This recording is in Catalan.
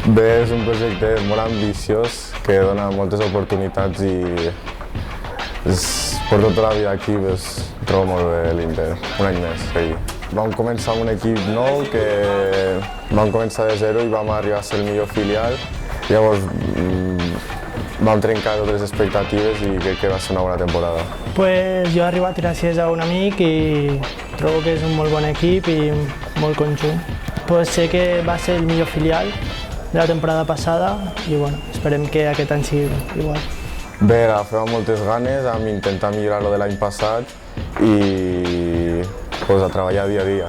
Bé, és un projecte molt ambiciós que dona moltes oportunitats i per tota la vida aquí trobo molt bé l'Inter, un any més seguir. Vam començar amb un equip nou que vam començar de zero i vam arribar a ser el millor filial. Llavors vam trencar totes les expectatives i crec que va ser una bona temporada. Pues jo he arribat gràcies a un amic i trobo que és un molt bon equip i molt conjunt. Pues sé que va ser el millor filial de la temporada passada i bueno, esperem que aquest any sigui igual. Bé, agafem amb moltes ganes, vam intentar millorar lo de l'any passat i a treballar dia a dia.